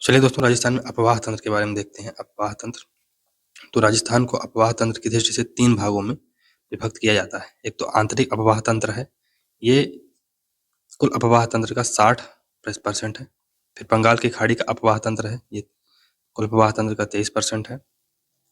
चलिए दोस्तों, राजस्थान में अपवाह तंत्र के बारे में देखते हैं। अपवाह तंत्र, तो राजस्थान को अपवाह तंत्र की दृष्टि से 3 भागों में विभक्त किया जाता है। एक तो आंतरिक अपवाह तंत्र है, ये कुल अपवाह तंत्र का 60% है। फिर बंगाल की खाड़ी का अपवाह तंत्र है, ये कुल अपवाह तंत्र का 23% है।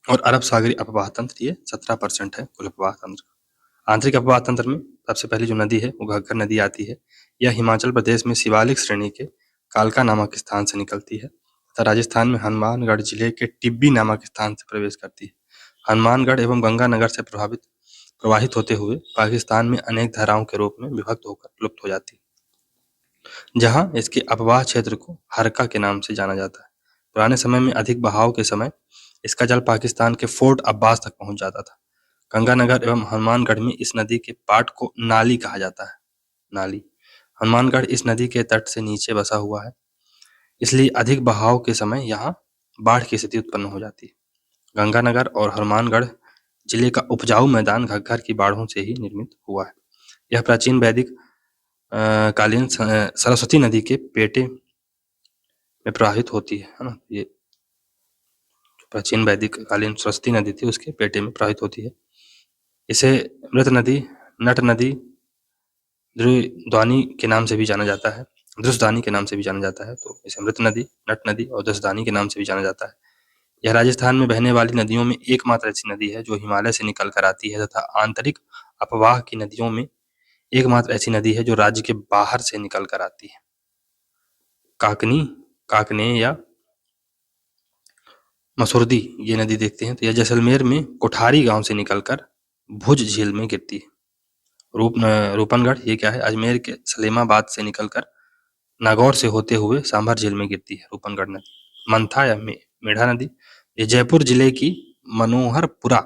और अरब सागरी अपवाह तंत्र, ये 17% है कुल अपवाह तंत्र का। आंतरिक अपवाह तंत्र में सबसे पहली जो नदी है वो घग्गर नदी आती है। यह हिमाचल प्रदेश में शिवालिक श्रेणी के कालका नामक स्थान से निकलती है तथा राजस्थान में हनुमानगढ़ जिले के टिब्बी नामक स्थान से प्रवेश करती है। हनुमानगढ़ एवं गंगानगर से प्रवाहित होते हुए पाकिस्तान में अनेक धाराओं के रूप में विभक्त होकर लुप्त हो जाती है, जहां इसके अपवाह क्षेत्र को हरका के नाम से जाना जाता है। पुराने समय में अधिक बहाव के समय इसका जल पाकिस्तान के फोर्ट अब्बास तक पहुंच जाता था। गंगानगर एवं हनुमानगढ़ में इस नदी के पाट को नाली कहा जाता है। नाली, हनुमानगढ़ इस नदी के तट से नीचे बसा हुआ है, इसलिए अधिक बहाव के समय यहाँ बाढ़ की स्थिति उत्पन्न हो जाती है। गंगानगर और हनुमानगढ़ जिले का उपजाऊ मैदान घग्गर की बाढ़ों से ही निर्मित हुआ है। यह प्राचीन वैदिक कालीन सरस्वती नदी के पेटे में प्रवाहित होती है ना। ये प्राचीन वैदिक कालीन सरस्वती नदी थी, उसके पेटे में प्रवाहित होती है। इसे मृत नदी, नट नदी, द्रुदानी के नाम से भी जाना जाता है, दृशदानी के नाम से भी जाना जाता है। तो इसे मृत नदी, नट नदी और दृशदानी के नाम से भी जाना जाता है। यह राजस्थान में बहने वाली नदियों में एकमात्र ऐसी नदी है जो हिमालय से निकल कर आती है तथा आंतरिक अपवाह की नदियों में एकमात्र ऐसी नदी है जो राज्य के बाहर से निकल कर आती है। काकने या मसुरदी ये नदी देखते हैं तो यह जैसलमेर में कोठारी गांव से निकलकर भुज झील में गिरती है। रूपनगढ़ ये क्या है, अजमेर के सलेमाबाद से निकलकर नागौर से होते हुए सांभर झील में गिरती है रूपनगढ़ नदी। मंथा या मेढ़ा नदी, ये जयपुर जिले की मनोहरपुरा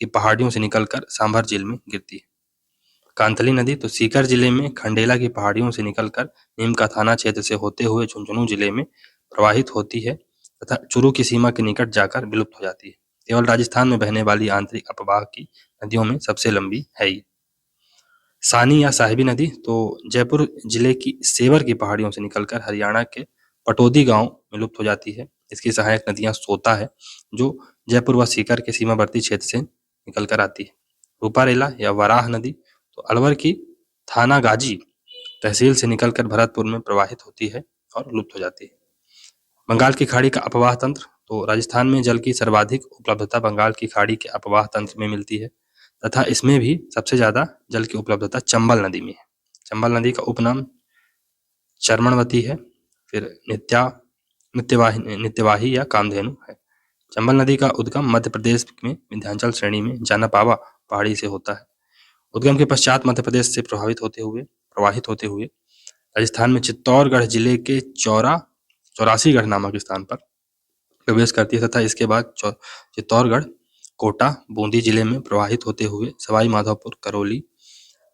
की पहाड़ियों से निकलकर सांभर झील में गिरती है। कांतली नदी, तो सीकर जिले में खंडेला की पहाड़ियों से निकलकर नीमका थाना क्षेत्र से होते हुए झुंझुनू जिले में प्रवाहित होती है तथा चुरू की सीमा के निकट जाकर विलुप्त हो जाती है। केवल राजस्थान में बहने वाली आंतरिक अपवाह की नदियों में सबसे लंबी है ये। सानी या साहिबी नदी, तो जयपुर जिले की सेवर की पहाड़ियों से निकलकर हरियाणा के पटौदी गांव में लुप्त हो जाती है। इसकी सहायक नदियां सोता है जो जयपुर व सीकर के सीमावर्ती क्षेत्र से निकलकर आती है। रूपारेला या वराह नदी, तो अलवर की थानागाजी तहसील से निकलकर भरतपुर में प्रवाहित होती है और लुप्त हो जाती है। बंगाल की खाड़ी का अपवाह तंत्र, तो राजस्थान में जल की सर्वाधिक उपलब्धता बंगाल की खाड़ी के अपवाह तंत्र में मिलती है तथा इसमें भी सबसे ज्यादा जल की उपलब्धता चंबल नदी में है। चंबल नदी का उपनाम चर्मणवती है, फिर नित्यवाही या कामधेनु है। चंबल नदी का उद्गम मध्य प्रदेश में विंध्याचल श्रेणी में जानापावा पहाड़ी से होता है। उद्गम के पश्चात मध्य प्रदेश से प्रवाहित होते हुए राजस्थान में चित्तौड़गढ़ जिले के चौरासीगढ़ नामक स्थान पर प्रवेश करती है तथा इसके बाद चित्तौड़गढ़, कोटा, बूंदी जिले में प्रवाहित होते हुए सवाई माधोपुर, करौली,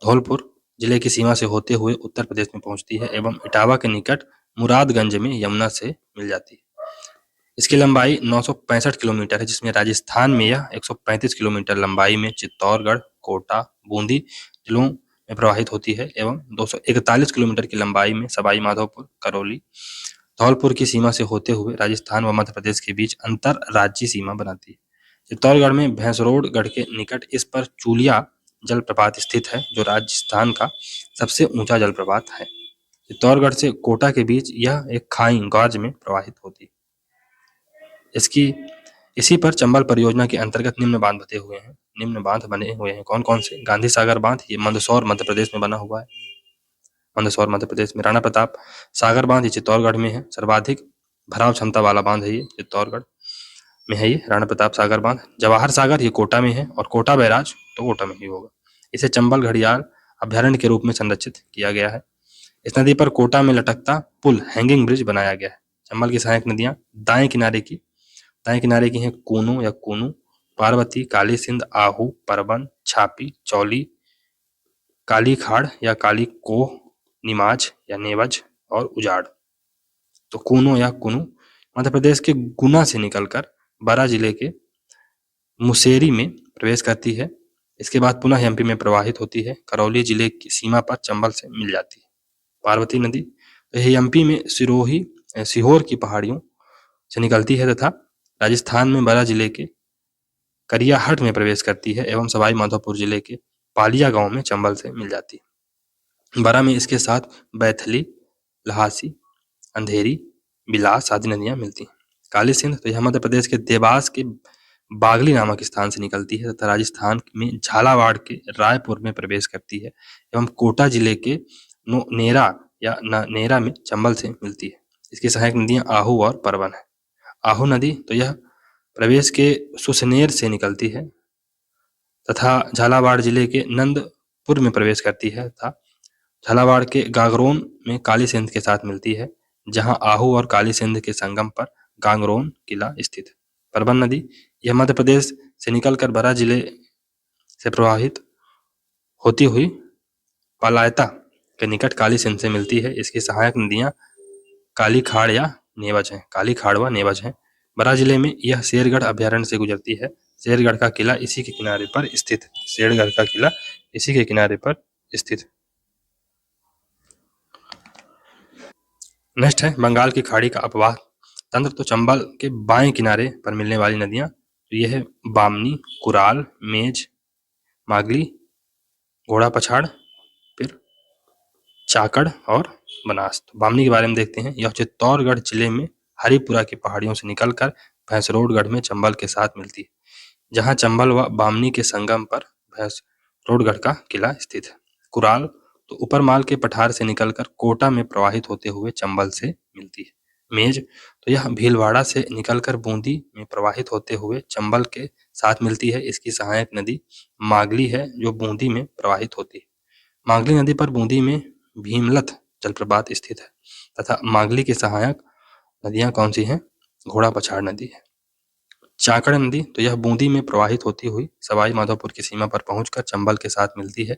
धौलपुर जिले की सीमा से होते हुए उत्तर प्रदेश में पहुंचती है एवं इटावा के निकट मुरादगंज में यमुना से मिल जाती है। इसकी लंबाई 965 किलोमीटर है, जिसमें राजस्थान में यह 135 किलोमीटर लंबाई में चित्तौड़गढ़, कोटा, बूंदी जिलों में प्रवाहित होती है एवं 241 किलोमीटर की लंबाई में सवाई माधोपुर, करौली, धौलपुर की सीमा से होते हुए राजस्थान व मध्य प्रदेश के बीच अंतर राज्यीय सीमा बनाती है। चित्तौड़गढ़ में भैंसरोड गढ़ के निकट इस पर चूलिया जलप्रपात स्थित है जो राजस्थान का सबसे ऊंचा जलप्रपात है। चित्तौड़गढ़ से कोटा के बीच यह एक खाई गॉर्ज में प्रवाहित होती है। इसी पर चंबल परियोजना के अंतर्गत निम्न बांध बने हुए हैं। कौन कौन से? गांधी सागर बांध, ये मंदसौर मध्य प्रदेश में बना हुआ है। मंदसौर मध्य प्रदेश में। राणा प्रताप सागर बांध, ये चित्तौड़गढ़ में है। सर्वाधिक भराव क्षमता वाला बांध है ये, चित्तौड़गढ़ में है ये राणा प्रताप सागर बांध। जवाहर सागर, ये कोटा में है और कोटा बैराज तो कोटा में ही होगा। इसे चंबल घड़ियाल अभ्यारण्य के रूप में संरक्षित किया गया है। इस नदी पर कोटा में लटकता पुल, हैंगिंग ब्रिज बनाया गया है। चंबल की सहायक नदियां दाएं किनारे की हैं कूनू या कूनू, पार्वती, काली सिंध, आहू, परबन, छापी, चौली, काली खाड़ या काली कोह, निमाज या नेवज और उजाड़। तो कूनो या कुनू मध्य प्रदेश के गुना से निकलकर बारां जिले के मुसेरी में प्रवेश करती है। इसके बाद पुनः एमपी में प्रवाहित होती है। करौली जिले की सीमा पर चंबल से मिल जाती है। पार्वती नदी, यह एमपी में सीहोर की पहाड़ियों से निकलती है तथा राजस्थान में बरा जिले के करियाहट में प्रवेश करती है एवं सवाई माधोपुर जिले के पालिया गांव में चंबल से मिल जाती है। बरा में इसके साथ बैथली, लहासी, अंधेरी, बिलास आदि नदियां मिलती हैं। काली सिंध तो यह मध्य प्रदेश के देवास के बागली नामक स्थान से निकलती है तथा राजस्थान में झालावाड़ के रायपुर में प्रवेश करती है एवं कोटा जिले के नेरा या नेरा में चंबल से मिलती है। इसकी सहायक नदियां आहू और परवन है। आहू नदी तो यह प्रवेश के सुसनेर से निकलती है तथा झालावाड़ जिले के नंदपुर में प्रवेश करती है तथा झालावाड़ के गागरोन में काली सिंध के साथ मिलती है, जहां आहू और काली सिंध के संगम पर गांगरोन किला स्थित है। परवन नदी यह मध्य प्रदेश से निकलकर बरा जिले से प्रवाहित होती हुई पालायता के निकट काली सिंध से मिलती है। इसकी सहायक नदियां काली खाड़ या नेवज हैं, काली खाड़ व नेवज हैं। बरा जिले में यह शेरगढ़ अभ्यारण्य से गुजरती है। शेरगढ़ का किला इसी के किनारे पर स्थित है। शेरगढ़ का किला इसी के किनारे पर स्थित है। नेक्स्ट है बंगाल की खाड़ी का अपवाह तंत्र। तो चंबल के बाएं किनारे पर मिलने वाली नदियां तो यह है बामनी, कुराल, मेज, मागली, घोड़ा पछाड़, फिर चाकड़ और बनास। तो बामनी के बारे में देखते हैं। यह चित्तौड़गढ़ जिले में हरिपुरा की पहाड़ियों से निकलकर भैंसरोडगढ़ में चंबल के साथ मिलती है, जहां चंबल व बामनी के संगम पर भैंसरोडगढ़ का किला स्थित है। कुराल तो ऊपरमाल के पठार से निकलकर कोटा में प्रवाहित होते हुए चंबल से मिलती है। मेज तो यह भीलवाड़ा से निकलकर बूंदी में प्रवाहित होते हुए चंबल के साथ मिलती है। इसकी सहायक नदी मागली है जो बूंदी में प्रवाहित होती है। मागली नदी पर बूंदी में भीमलथ जलप्रपात स्थित है तथा मागली की सहायक नदियां कौन सी हैं? घोड़ा पछाड़ नदी है। चाकड़ नदी तो यह बूंदी में प्रवाहित होती हुई सवाई माधोपुर की सीमा पर पहुंचकर चंबल के साथ मिलती है।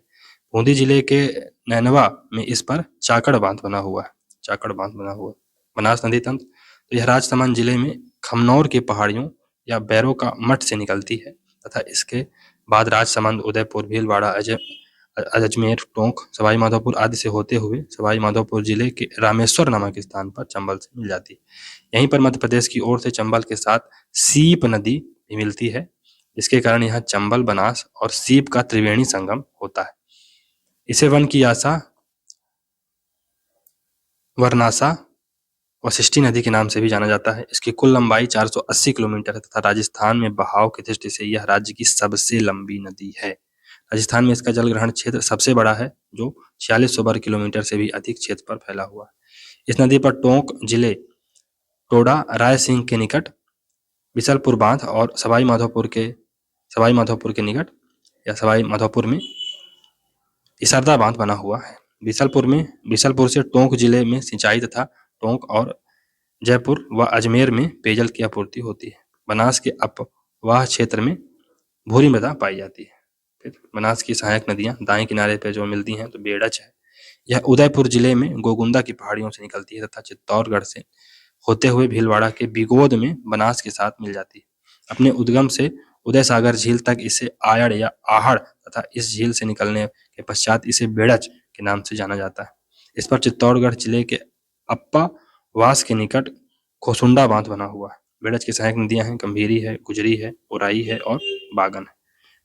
बूंदी जिले के नैनवा में इस पर चाकड़ बांध बना हुआ है। चाकड़ बांध बना हुआ है। बनास नदी तंत्र तो यह राजसमंद जिले में खमनौर की पहाड़ियों या बैरों का मठ से निकलती है तथा इसके बाद राजसमंद, उदयपुर, भीलवाड़ा, अजमेर, टोंक, सवाई माधोपुर आदि से होते हुए सवाई माधोपुर जिले के रामेश्वर नामक स्थान पर चंबल से मिल जाती है। यहीं पर मध्य प्रदेश की ओर से चंबल के साथ सीप नदी भी मिलती है, जिसके कारण यहाँ चंबल, बनास और सीप का त्रिवेणी संगम होता है। इसे वन की आशा, वरनासा, वशिष्ठी नदी के नाम से भी जाना जाता है। इसकी कुल लंबाई 480 किलोमीटर है तथा राजस्थान में बहाव की दृष्टि से यह राज्य की सबसे लंबी नदी है। राजस्थान में इसका जल ग्रहण क्षेत्र सबसे बड़ा है जो 4600 वर्ग किलोमीटर से भी अधिक क्षेत्र पर फैला हुआ है। इस नदी पर टोंक जिले टोडा रायसिंह के निकट बिसलपुर बांध और सवाई माधोपुर के निकट या सवाई माधोपुर में इसरदा बांध बना हुआ है। बिसलपुर से टोंक जिले में सिंचाई तथा टोंक और जयपुर व अजमेर में पेयजल की आपूर्ति होती है। बनास के अपवाह क्षेत्र में भूरी मृदा पाई जाती है। फिर बनास की सहायक नदियां दाएं किनारे पर जो मिलती हैं तो बेड़च है। यह उदयपुर जिले में गोगुंदा की पहाड़ियों से निकलती है तथा चित्तौड़गढ़ से होते हुए भीलवाड़ा के बिगोद में बनास के साथ मिल जाती है। अपने उद्गम से उदय सागर झील तक इसे आयड़ या आहड़ तथा इस झील से निकलने के पश्चात इसे बेड़च के नाम से जाना जाता है। इस पर चित्तौड़गढ़ जिले के अप्पा वास के निकट खोसुंडा बांध बना हुआ है। बेड़च की सहायक नदियां हैं गंभीरी है, गुजरी है, उराई है और बागन है।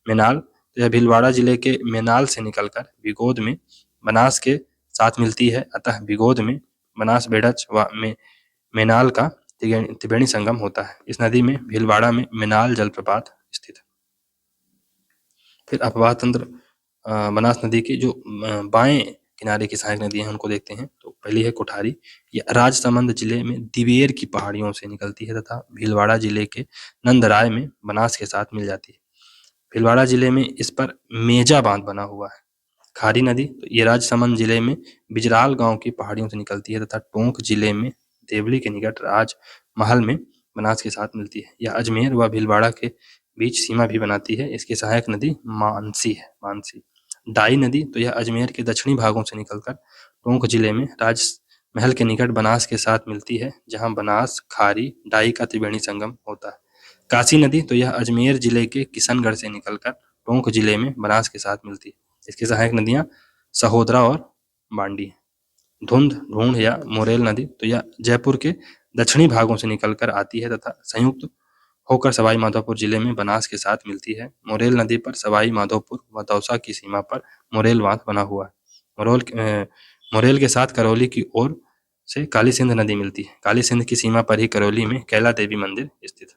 मेनाल यह भीलवाड़ा जिले के मेनाल से निकलकर बिगोद में बनास के साथ मिलती है, अतः बिगोद में बनास, बेड़च व मेनाल का त्रिवेणी संगम होता है। इस नदी में भीलवाड़ा में मेनाल जलप्रपात स्थित है। फिर अपवाह तंत्र बनास नदी की जो बाएं किनारे की सहायक नदियां हैं उनको देखते हैं। तो पहली है कोठारी, यह राजसमंद जिले में दिवेर की पहाड़ियों से निकलती है तथा भीलवाड़ा जिले के नंदराय में बनास के साथ मिल जाती है। भीलवाड़ा जिले में इस पर मेजा बांध बना हुआ है। खारी नदी तो ये राजसमंद जिले में बिजराल गांव की पहाड़ियों से निकलती है तथा टोंक जिले में देवली के निकट राजमहल में बनास के साथ मिलती है। यह अजमेर व भीलवाड़ा के बीच सीमा भी बनाती है। इसकी सहायक नदी मानसी है। डाई नदी तो यह अजमेर के दक्षिणी भागों से निकलकर टोंक जिले में राजमहल के निकट बनास के साथ मिलती है, जहां बनास, खारी, डाई का त्रिवेणी संगम होता है। काशी नदी तो यह अजमेर जिले के किशनगढ़ से निकलकर टोंक जिले में बनास के साथ मिलती है। इसकी सहायक नदियां सहोदरा और बांडी। धुंध, ढूंढ या मोरेल नदी तो यह जयपुर के दक्षिणी भागों से निकलकर आती है तथा संयुक्त होकर सवाई माधोपुर जिले में बनास के साथ मिलती है। मोरेल नदी पर सवाई माधोपुर व दौसा की सीमा पर मोरेल बांध बना हुआ है। मोरेल के साथ करौली की ओर से काली सिंध नदी मिलती है। काली सिंध की सीमा पर ही करौली में कैला देवी मंदिर स्थित है।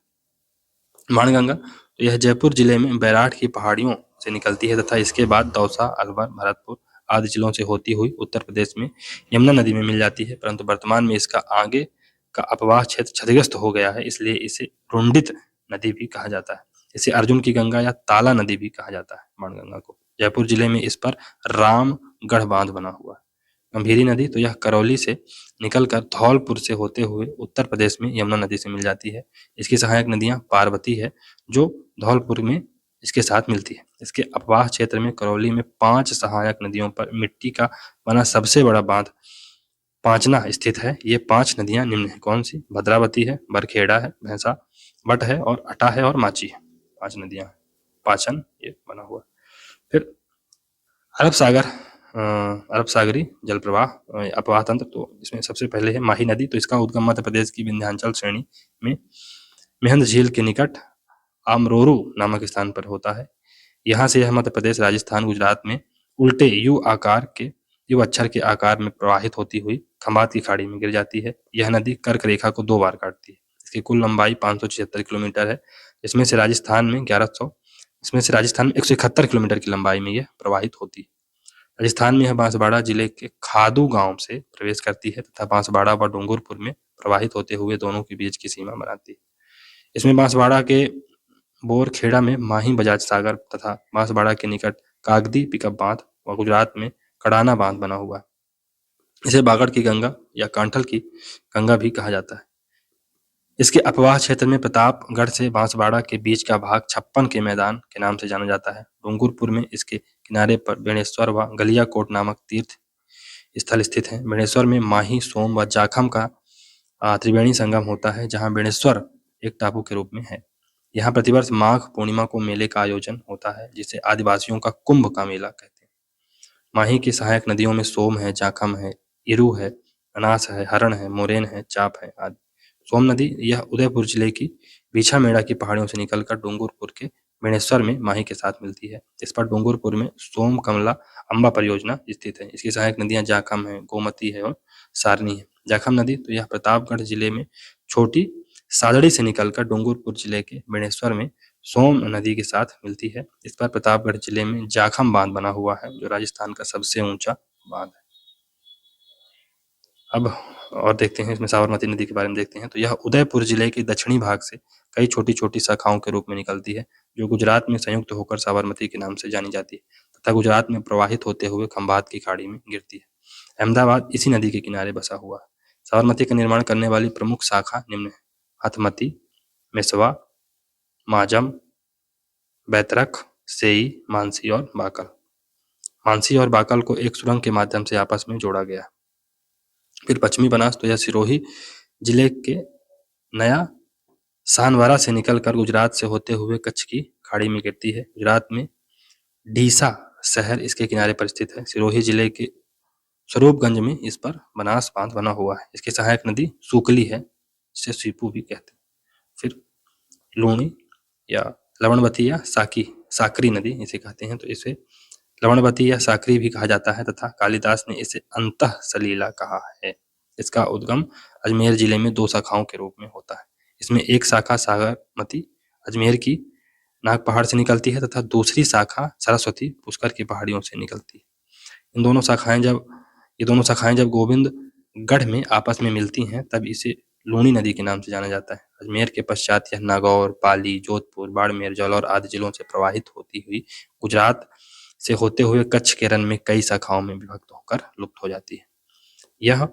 बाणगंगा तो यह जयपुर जिले में बैराठ की पहाड़ियों से निकलती है तथा इसके बाद दौसा, अलवर, भरतपुर आदि जिलों से होती हुई उत्तर प्रदेश में यमुना नदी में मिल जाती है, परंतु वर्तमान में इसका आगे का अपवाह क्षेत्र क्षतिग्रस्त हो गया है, इसलिए इसे रुंडित नदी भी कहा जाता है। इसे अर्जुन की गंगा या ताला नदी भी कहा जाता है। बाणगंगा को जयपुर जिले में इस पर रामगढ़ बांध बना हुआ है। गंभीरी नदी तो यह करौली से निकलकर धौलपुर से होते हुए उत्तर प्रदेश में यमुना नदी से मिल जाती है। इसकी सहायक नदियां पार्वती है जो धौलपुर में इसके साथ मिलती है। इसके अपवाह क्षेत्र में करौली में 5 सहायक नदियों पर मिट्टी का बना सबसे बड़ा बांध पांचना स्थित है। ये 5 नदियां निम्न है। कौन सी? भद्रावती है, बरखेड़ा है, भैंसा बट है और अटा है और माची है। 5 नदियां पाचन ये बना हुआ। फिर अरब सागरी जल प्रवाह अपवाह तंत्र, तो इसमें सबसे पहले है माही नदी। तो इसका उद्गम मध्य प्रदेश की विंध्याचल श्रेणी में मेहंद झील के निकट आमरोरू नामक स्थान पर होता है। यहाँ से यह मध्य प्रदेश, राजस्थान, गुजरात में उल्टे यू अक्षर के आकार में प्रवाहित होती हुई खंभात की खाड़ी में गिर जाती है। यह नदी कर्क रेखा को 2 बार काटती है। इसकी कुल लंबाई 576 किलोमीटर है। इसमें से राजस्थान में 171 किलोमीटर की लंबाई में यह प्रवाहित होती है। राजस्थान में यह बांसवाड़ा जिले के खादू गांव से प्रवेश करती है तथा बांसवाड़ा व डूंगरपुर में प्रवाहित होते हुए दोनों के बीच की सीमा बनाती है। इसमें बांसवाड़ा के बोरखेड़ा में माही बजाज सागर तथा बांसवाड़ा के निकट कागदी पिकअप बांध व गुजरात में कड़ाना बांध बना हुआ है। इसे बागड़ की गंगा या कांठल की गंगा भी कहा जाता है। इसके अपवाह क्षेत्र में प्रतापगढ़ से बांसवाड़ा के बीच का भाग छप्पन के मैदान के नाम से जाना जाता है। डूंगरपुर में इसके किनारे पर बेणेश्वर व गलियाकोट नामक तीर्थ स्थल स्थित है। बेणेश्वर में माही, सोम व जाखम का त्रिवेणी संगम होता है, जहाँ बेणेश्वर एक टापू के रूप में है। यहाँ प्रतिवर्ष माघ पूर्णिमा को मेले का आयोजन होता है, जिसे आदिवासियों का कुंभ का मेला कहते हैं। माही की सहायक नदियों में सोम है, जाखम है, इरू है, अनास है, हरण है, मोरेन है, चाप है आदि। सोम नदी यह उदयपुर जिले की बीछामेड़ा की पहाड़ियों से निकलकर डूंगरपुर के बेणेश्वर में माही के साथ मिलती है। इस पर डूंगरपुर में सोम कमला अम्बा परियोजना स्थित है। इसकी सहायक नदियां जाखम है, गोमती है और सारनी है। जाखम नदी तो यह प्रतापगढ़ जिले में छोटी सादड़ी से निकलकर डूंगरपुर जिले के बेणेश्वर में सोम नदी के साथ मिलती है। इस पर प्रतापगढ़ जिले में जाखम बांध बना हुआ है, जो राजस्थान का सबसे ऊंचा बांध है। अब और देखते हैं इसमें साबरमती नदी के बारे में देखते हैं। तो यह उदयपुर जिले के दक्षिणी भाग से कई छोटी छोटी शाखाओं के रूप में निकलती है, जो गुजरात में संयुक्त होकर साबरमती के नाम से जानी जाती है तथा गुजरात में प्रवाहित होते हुए खंभात की खाड़ी में गिरती है। अहमदाबाद इसी नदी के किनारे बसा हुआ है। साबरमती का निर्माण करने वाली प्रमुख शाखा निम्न है: हथमती, मेसवा, माजम, बैतरख, सेई, मानसी और बाकल। मानसी और बाकल को एक सुरंग के माध्यम से आपस में जोड़ा गया। फिर पश्चिमी बनास तो यह सिरोही जिले के नया सानवारा से निकलकर गुजरात से होते हुए कच्छ की खाड़ी में गिरती है। गुजरात में ढीसा शहर इसके किनारे पर स्थित है। सिरोही जिले के स्वरूपगंज में इस पर बनास बांध बना हुआ है। इसकी सहायक नदी सूकली है, जिसे सीपू भी कहते हैं। फिर लूणी या लवणवती या साकरी नदी इसे कहते हैं, तो इसे लवणवती या साकरी भी कहा जाता है तथा कालिदास ने इसे अंतः सलीला कहा है। इसका उद्गम अजमेर जिले में 2 शाखाओं के रूप में होता है। इसमें एक शाखा साबरमती अजमेर की नाग पहाड़ से निकलती है तथा दूसरी शाखा सरस्वती पुष्कर की पहाड़ियों से निकलती है। ये दोनों शाखाएं जब गोविंदगढ़ में आपस में मिलती हैं, तब इसे लूणी नदी के नाम से जाना जाता है। अजमेर के पश्चात यह नागौर, पाली, जोधपुर, बाड़मेर, जालौर आदि जिलों से प्रवाहित होती हुई गुजरात से होते हुए कच्छ के रण में कई शाखाओं में विभक्त होकर लुप्त हो जाती है। यह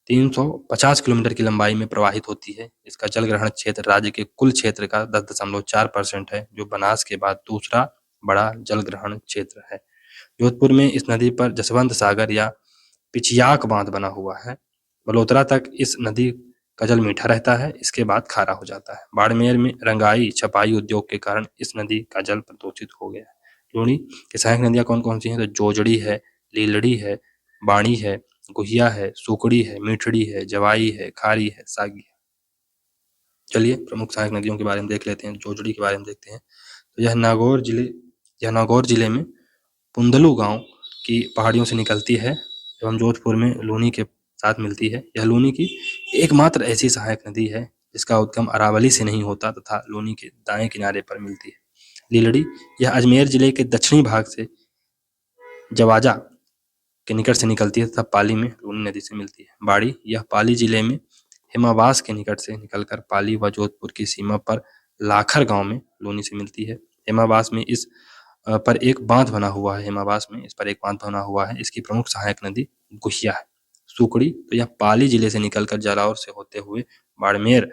350 किलोमीटर की लंबाई में प्रवाहित होती है। इसका जल ग्रहण क्षेत्र राज्य के कुल क्षेत्र का 10.4% है, जो बनास के बाद दूसरा बड़ा जल ग्रहण क्षेत्र है। जोधपुर में इस नदी पर जसवंत सागर या पिछयाक बांध बना हुआ है। बलोतरा तक इस नदी का जल मीठा रहता है, इसके बाद खारा हो जाता है। बाड़मेर में रंगाई छपाई उद्योग के कारण इस नदी का जल प्रदूषित हो गया है। लूणी की सहायक नदियां कौन कौन सी हैं? तो जोजड़ी है, लीलड़ी है, बाणी है, गुहिया है, सुकड़ी है, मीठड़ी है, जवाई है, खारी है, सागी है। चलिए प्रमुख सहायक नदियों के बारे में देख लेते हैं, जोजड़ी के बारे में देखते हैं। तो यह नागौर जिले में पुंदलू गांव की पहाड़ियों से निकलती है एवं जोधपुर में लूनी के साथ मिलती है। यह लूनी की एकमात्र ऐसी सहायक नदी है जिसका उद्गम अरावली से नहीं होता तथा लूनी के दाएं किनारे पर मिलती है। लीलड़ी, यह अजमेर जिले के दक्षिणी भाग से जवाजा के निकट से निकलती है तथा पाली में लूनी नदी से मिलती है। बाड़ी, यह पाली जिले में हिमावास के निकट से निकलकर पाली व जोधपुर की सीमा पर लाखर गांव में लूनी से मिलती है। हिमावास में इस पर एक बांध बना हुआ है। इसकी प्रमुख सहायक नदी गुहिया है। सुकड़ी, तो यह पाली जिले से निकलकर जालौर से होते हुए बाड़मेर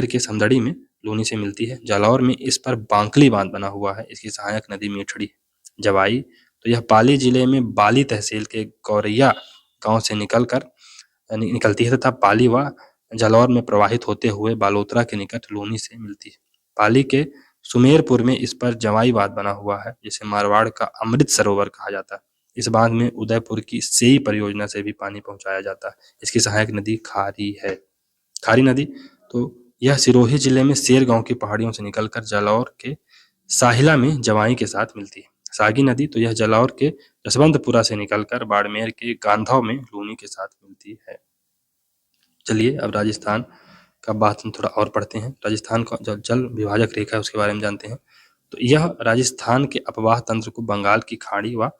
के समदड़ी में लूनी से मिलती है। जालौर में इस पर बांकली बांध बना हुआ है। इसकी सहायक नदी मीठड़ी है। जवाई, तो यह पाली जिले में बाली तहसील के गौरैया गांव से निकलती है तथा पाली व जालौर में प्रवाहित होते हुए बालोतरा के निकट लूनी से मिलती है। पाली के सुमेरपुर में इस पर जवाई बांध बना हुआ है जिसे मारवाड़ का अमृत सरोवर कहा जाता है। इस बांध में उदयपुर की सेई परियोजना से भी पानी पहुंचाया जाता है। इसकी सहायक नदी खारी है। खारी नदी, तो यह सिरोही जिले में शेर गांव की पहाड़ियों से निकलकर जालौर के साहिला में जवाई के साथ मिलती है। सागी नदी, तो यह जालौर के जसवंतपुरा से निकलकर बाड़मेर के गांधाव में लूनी के साथ मिलती है। चलिए अब राजस्थान का बात हम थोड़ा और पढ़ते हैं। राजस्थान का जो जल विभाजक रेखा है उसके बारे में जानते हैं। तो यह राजस्थान के अपवाह तंत्र को बंगाल की खाड़ी व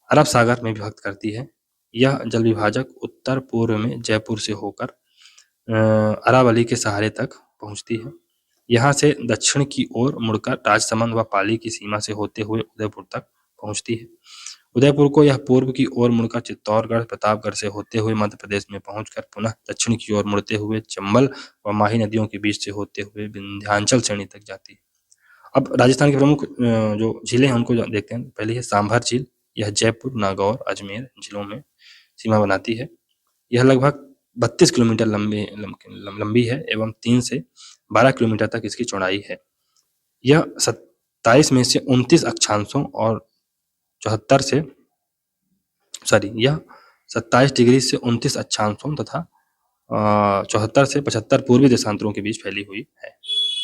अरब सागर में विभक्त करती है। यह जल विभाजक उत्तर पूर्व में जयपुर से होकर अरावली के सहारे तक पहुंचती है। यहाँ से दक्षिण की ओर मुड़कर राजसमंद व पाली की सीमा से होते हुए उदयपुर तक पहुंचती है। उदयपुर को यह पूर्व की ओर मुड़कर चित्तौड़गढ़ प्रतापगढ़ से होते हुए मध्य प्रदेश में पहुंचकर पुनः दक्षिण की ओर मुड़ते हुए चंबल व माही नदियों के बीच से होते हुए विंध्याचल श्रेणी तक जाती है। अब राजस्थान की प्रमुख जो झीलें हैं उनको देखते हैं। पहली है सांभर झील, यह जयपुर, नागौर, अजमेर जिलों में सीमा बनाती है। यह लगभग 32 किलोमीटर लंबी है एवं 3 से 12 किलोमीटर तक इसकी चौड़ाई है। यह 27 में से 29 अक्षांशों और 27 डिग्री से 29 अक्षांशों तथा 74 से 75 पूर्वी देशांतरों के बीच फैली हुई है।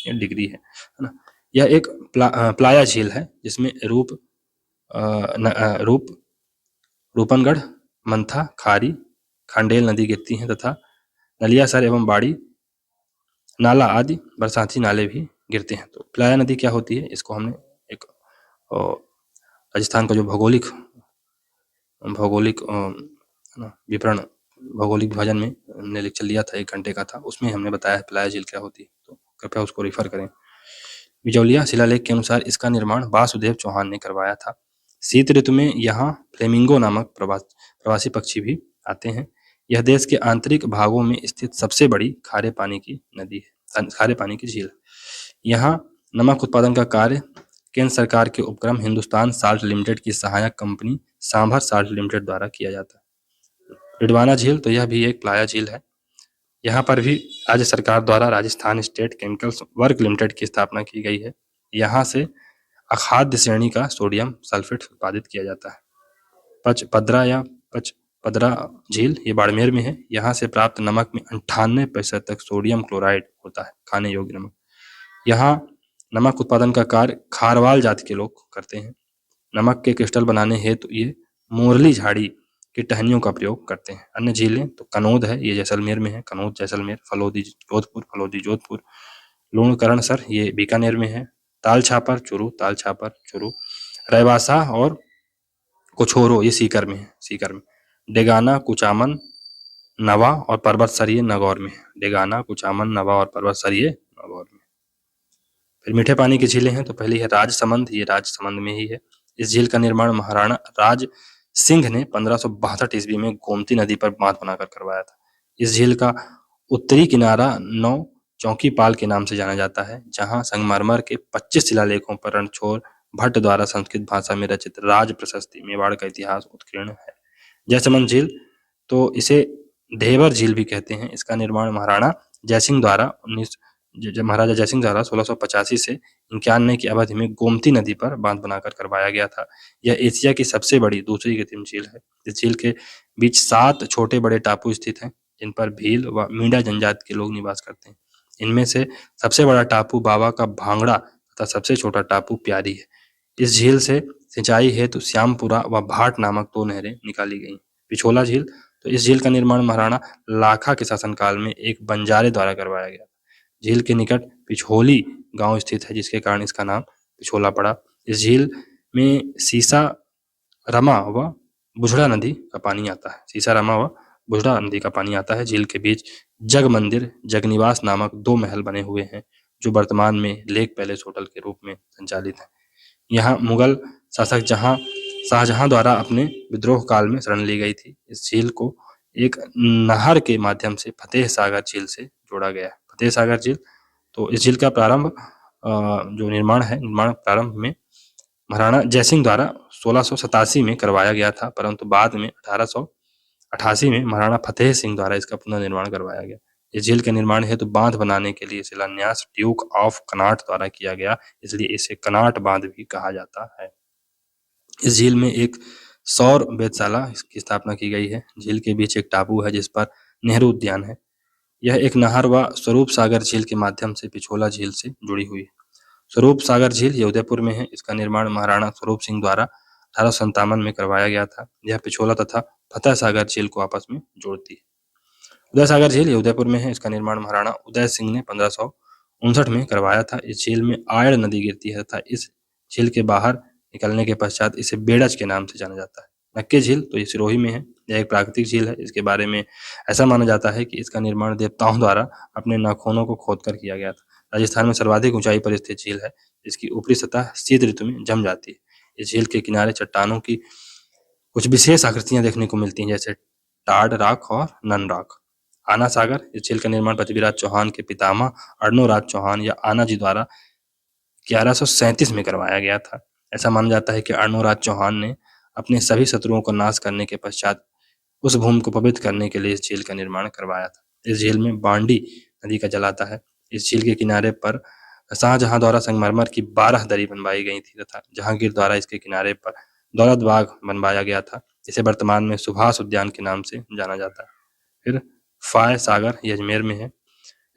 ये डिग्री है ना। यह एक प्लाया झील है जिसमें रूपनगढ़, मंथा, खारी, खांडेल नदी गिरती हैं तथा नलियासर एवं बाड़ी नाला आदि बरसाती नाले भी गिरते हैं। तो प्लाया नदी क्या होती है, इसको हमने एक राजस्थान का जो भौगोलिक विभाजन में हमने लेक्चर लिया था, 1 घंटे का था, उसमें हमने बताया है प्लाया झील क्या होती है, तो कृपया उसको रेफर करें। बिजौलिया शिलालेख के अनुसार इसका निर्माण वासुदेव चौहान ने करवाया था। शीत ऋतु में यहाँ फ्लेमिंगो नामक प्रवासी पक्षी भी आते हैं। यह देश के आंतरिक भागों में स्थित सबसे बड़ी खारे पानी की झील है। यहाँ नमक उत्पादन का कार्य केंद्र सरकार के उपक्रम हिंदुस्तान साल्ट लिमिटेड की सहायक कंपनी सांभर साल्ट लिमिटेड द्वारा किया जाता है। रिडवाना झील, तो यह भी एक प्लाया झील है। यहाँ पर भी राज्य सरकार द्वारा Rajasthan state chemicals work limited की स्थापना की गई है। यहाँ से अखाद्य श्रेणी का सोडियम सल्फेट उत्पादित किया जाता है। पचपदरा झील, ये बाड़मेर में है। यहाँ से प्राप्त नमक में 98% तक सोडियम क्लोराइड होता है, खाने योग्य नमक। यहाँ नमक उत्पादन का कार्य खारवाल जाति के लोग करते हैं। नमक के क्रिस्टल बनाने हेतु ये मोरली झाड़ी की टहनियों का प्रयोग करते हैं। अन्य झीलें तो कनौद है, ये जैसलमेर में है, कनौद जैसलमेर, फलोदी जोधपुर, लूणकरणसर ये बीकानेर में है, ताल छापर चुरू, रैवासा और कोछोरो ये सीकर में। डेगाना, कुचामन, नवा और पर्वतसर ये नगौर में है। फिर मीठे पानी की झीलें हैं, तो पहली है राजसमंद, ये राजसमंद में ही है। इस झील का निर्माण महाराणा राज सिंह ने 1562 ईस्वी में गोमती नदी पर बांध बनाकर करवाया था। इस झील का उत्तरी किनारा नौ चौकी पाल के नाम से जाना जाता है, जहां संगमरमर के 25 शिलालेखों पर रणछोड़ भट्ट द्वारा संस्कृत भाषा में रचित राज प्रशस्ति मेवाड़ का इतिहास उत्कीर्ण है। जयसमंद झील, तो इसे ढेबर झील भी कहते हैं। इसका निर्माण महाराजा जयसिंह द्वारा 1685 से 1991 की अवधि में गोमती नदी पर बांध बनाकर करवाया गया था। यह एशिया की सबसे बड़ी दूसरी कृत्रिम झील है। इस झील के बीच 7 छोटे बड़े टापू स्थित हैं, जिन पर भील व मीणा जनजाति के लोग निवास करते हैं। इनमें से सबसे बड़ा टापू बाबा का भांगड़ा तथा सबसे छोटा टापू प्यारी है। इस झील से सिंचाई हेतु श्यामपुरा व भाट नामक 2 नहरें निकाली गई। पिछोला झील, तो इस झील का निर्माण महाराणा लाखा के शासनकाल में एक बंजारे द्वारा करवाया गया। झील के निकट पिछोली गांव स्थित है, जिसके कारण इसका नाम पिछोला पड़ा। इस झील में सीसा रमा व बुझड़ा नदी का पानी आता है। सीसा रमा व बुझड़ा नदी का पानी आता है। झील के बीच जग मंदिर, जगनिवास नामक 2 महल बने हुए हैं, जो वर्तमान में लेक पैलेस होटल के रूप में संचालित है। यहाँ मुगल शासक शाहजहां द्वारा अपने विद्रोह काल में शरण ली गई थी। इस झील को एक नहर के माध्यम से फतेह सागर झील से जोड़ा गया है। फतेह सागर झील, तो इस झील का प्रारंभ जो निर्माण प्रारंभ में महाराणा जयसिंह द्वारा 1687 में करवाया गया था, परंतु बाद में 1888 में महाराणा फतेह सिंह द्वारा इसका पुनर्निर्माण करवाया गया। इस झील के निर्माण हेतु बांध बनाने के लिए शिलान्यास ड्यूक ऑफ कनॉट द्वारा किया गया, इसलिए इसे कनॉट बांध भी कहा जाता है। इस झील में एक सौर वेधशाला की स्थापना की गई है। झील के बीच एक टापू है, जिस पर नेहरू उद्यान है। यह एक नहर व स्वरूप सागर झील के माध्यम से पिछोला झील से जुड़ी हुई है। स्वरूप सागर झील ये उदयपुर में है। इसका निर्माण महाराणा स्वरूप सिंह द्वारा 1857 में करवाया गया था। यह पिछोला तथा फतेह सागर झील को आपस में जोड़ती है। उदय सागर झील ये उदयपुर में है। इसका निर्माण महाराणा उदय सिंह ने 1559 में करवाया था। इस झील में आयड़ नदी गिरती है तथा इस झील के बाहर निकलने के पश्चात इसे बेड़च के नाम से जाना जाता है। नक्के झील, तो ये सिरोही में है। यह एक प्राकृतिक झील है। इसके बारे में ऐसा माना जाता है कि इसका निर्माण देवताओं द्वारा अपने नाखूनों को खोदकर किया गया था। राजस्थान में सर्वाधिक ऊंचाई पर स्थित झील है। इसकी ऊपरी सतह शीत ऋतु में जम जाती है। इस झील के किनारे चट्टानों की कुछ विशेष आकृतियां देखने को मिलती हैं, जैसे टाड रॉक और नन रॉक। आना सागर, इस झील का निर्माण पृथ्वीराज चौहान के पितामह अर्णोराज चौहान या आना जी द्वारा 1137 में करवाया गया था। ऐसा माना जाता है कि अर्णोराज चौहान ने अपने सभी शत्रुओं का नाश करने के पश्चात उस भूमि को पवित्र करने के लिए इस झील का निर्माण करवाया था। इस झील में बांडी नदी का जल आता है। इस झील के किनारे पर शाहजहां द्वारा संगमरमर की 12 दरी बनवाई गई थी तथा जहांगीर द्वारा इसके किनारे पर दौलत बाग बनवाया गया था। इसे वर्तमान में सुभाष उद्यान के नाम से जाना जाता है। फिर फाय सागर, ये अजमेर में है।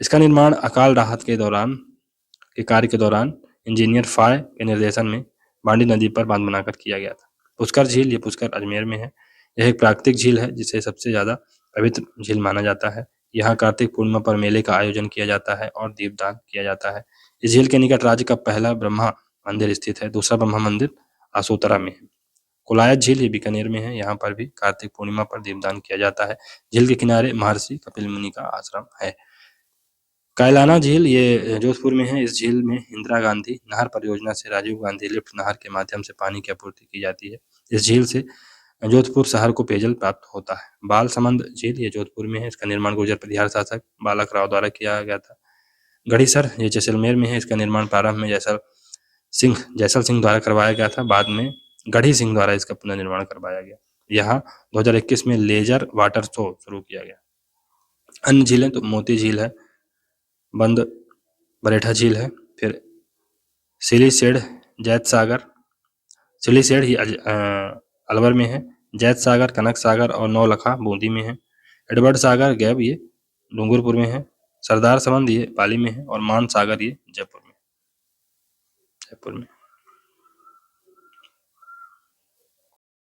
इसका निर्माण अकाल राहत के कार्य के दौरान इंजीनियर फाय के निर्देशन में बांडी नदी पर बांध बनाकर किया गया था। पुष्कर झील, ये पुष्कर अजमेर में है। यह एक प्राकृतिक झील है, जिसे सबसे ज्यादा पवित्र झील माना जाता है। यहाँ कार्तिक पूर्णिमा पर मेले का आयोजन किया जाता है और दीपदान किया जाता है। इस झील के निकट राज्य का पहला ब्रह्मा मंदिर स्थित है। दूसरा ब्रह्मा मंदिर आसोतरा में है। कोलायत झील, ये बीकानेर में है। यहाँ पर भी कार्तिक पूर्णिमा पर दीपदान किया जाता है। झील के किनारे महर्षि कपिल मुनि का आश्रम है। कायलाना झील, ये जोधपुर में है। इस झील में इंदिरा गांधी नहर परियोजना से राजीव गांधी लिफ्ट नहर के माध्यम से पानी की आपूर्ति की जाती है। इस झील से जोधपुर शहर को पेयजल प्राप्त होता है। बालसमंद झील, ये जोधपुर में है। इसका निर्माण गुर्जर परिहार शासक बालक राव द्वारा किया गया था। गढ़ीसर, ये जैसलमेर में है। इसका निर्माण प्रारंभ में जैसल सिंह द्वारा करवाया गया था। बाद में गढ़ी सिंह द्वारा इसका पुनर्निर्माण करवाया गया। यहाँ 2021 में लेजर वाटर शो शुरू किया गया। अन्य झीलें, तो मोती झील है, बंद बरेठा झील है, फिर सिलीसेड जैत सागर, सिलीसेड ही अलवर में है। जैत सागर, कनक सागर और नौलखा बूंदी में है। एडवर्ड सागर गैब, ये डूंगरपुर में है। सरदार समंद, ये पाली में है। और मान सागर, ये जयपुर में।